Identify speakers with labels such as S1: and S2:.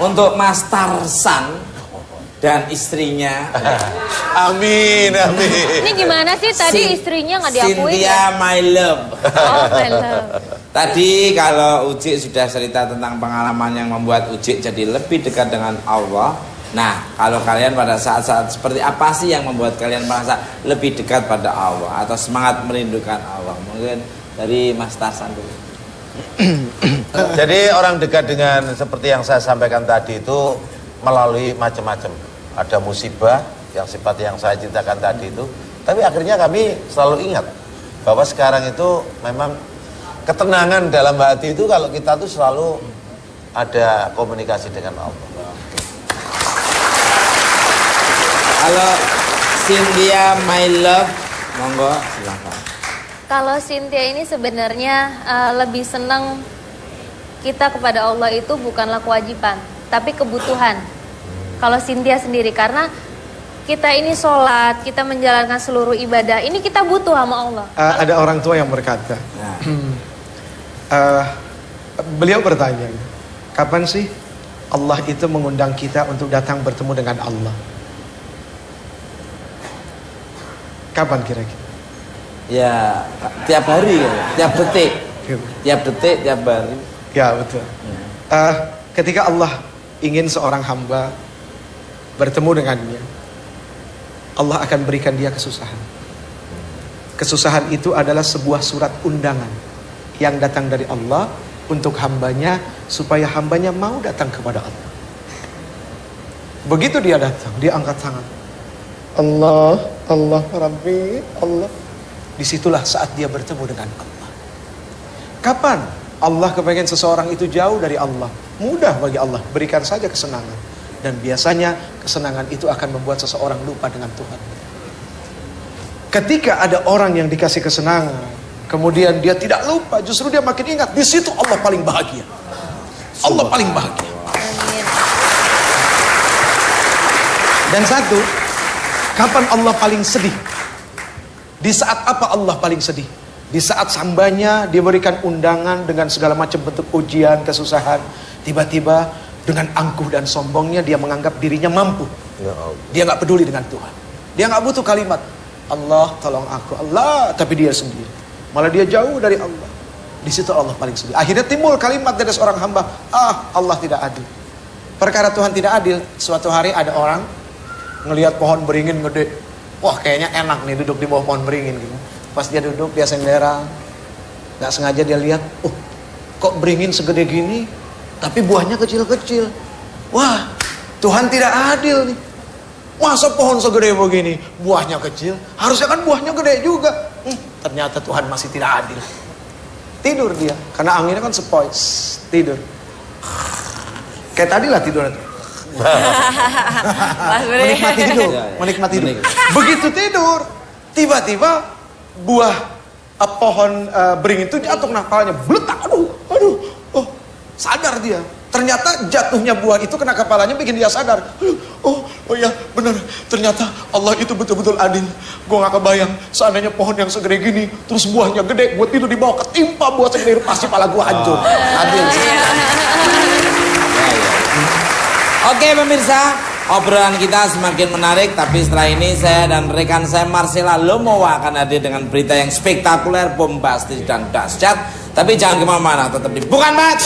S1: untuk Mas Tarsan dan istrinya.
S2: Amin, amin.
S3: Ini gimana sih tadi istrinya nggak diakui
S1: Cynthia,
S3: ya?
S1: my love.
S3: Oh, my love.
S1: Tadi kalau Uci sudah cerita tentang pengalaman yang membuat Uci jadi lebih dekat dengan Allah. Nah, kalau kalian pada saat-saat seperti apa sih yang membuat kalian merasa lebih dekat pada Allah atau semangat merindukan Allah? Mungkin dari Mas Tarsan dulu.
S2: Jadi orang dekat dengan seperti yang saya sampaikan tadi itu melalui macam-macam. Ada musibah yang sifat yang saya ceritakan tadi itu. Tapi akhirnya kami selalu ingat bahwa sekarang itu memang ketenangan dalam hati itu kalau kita tuh selalu ada komunikasi dengan Allah.
S1: Kalau Cynthia, my love, monggo silakan.
S3: Kalau Cynthia ini sebenarnya lebih senang kita kepada Allah itu bukanlah kewajiban, tapi kebutuhan. Kalau Cynthia sendiri, karena kita ini sholat, kita menjalankan seluruh ibadah, ini kita butuh sama Allah.
S4: Ada orang tua yang berkata, beliau bertanya, kapan sih Allah itu mengundang kita untuk datang bertemu dengan Allah? Kapan kira-kira?
S1: Ya, tiap hari ya, tiap detik. Tiap detik, tiap hari.
S4: Ya, betul. Ketika Allah ingin seorang hamba bertemu dengannya, Allah akan berikan dia kesusahan. Kesusahan itu adalah sebuah surat undangan yang datang dari Allah untuk hambanya, supaya hambanya mau datang kepada Allah. Begitu dia datang, dia angkat tangan. Allah, Allah, Rabbi, Allah. Disitulah saat dia bertemu dengan Allah. Kapan Allah kepengen seseorang itu jauh dari Allah? Mudah bagi Allah, berikan saja kesenangan. Dan biasanya kesenangan itu akan membuat seseorang lupa dengan Tuhan. Ketika ada orang yang dikasih kesenangan, kemudian dia tidak lupa, justru dia makin ingat. Di situ Allah paling bahagia. Allah paling bahagia. Dan satu, kapan Allah paling sedih? Di saat apa Allah paling sedih? Di saat hambanya diberikan undangan dengan segala macam bentuk ujian, kesusahan. Tiba-tiba dengan angkuh dan sombongnya dia menganggap dirinya mampu. Dia nggak peduli dengan Tuhan. Dia nggak butuh kalimat Allah tolong aku, Allah, tapi dia sendiri. Malah dia jauh dari Allah. Di situ Allah paling sedih. Akhirnya timbul kalimat dari seorang hamba, Allah tidak adil. Perkara Tuhan tidak adil. Suatu hari ada orang ngelihat pohon beringin gede. Wah, kayaknya enak nih duduk di bawah pohon beringin gitu. Pas dia duduk, dia senderan. Gak sengaja dia lihat, kok beringin segede gini, tapi buahnya kecil-kecil. Wah, Tuhan tidak adil nih. Masa pohon segede begini, buahnya kecil, harusnya kan buahnya gede juga. Ternyata Tuhan masih tidak adil. Tidur dia, karena anginnya kan sepoi. Tidur. Kayak tadi lah tidur. Menikmati hidup, menikmati hidup. Begitu tidur, tiba-tiba buah pohon beringin itu jatuh ke kepalanya, beletak. Aduh, sadar dia. Ternyata jatuhnya buah itu kena kepalanya bikin dia sadar. Oh ya benar. Ternyata Allah itu betul-betul adil. Gue gak kebayang seandainya pohon yang segede gini, terus buahnya gede, gue tidur di bawah ketimpa buah segede, pasti pala gue hancur. Adil.
S1: Oke pemirsa, obrolan kita semakin menarik. Tapi setelah ini saya dan rekan saya Marcella Lomowa akan hadir dengan berita yang spektakuler, bombastis dan dahsyat. Tapi jangan kemana-mana, tetap di Bukan Match.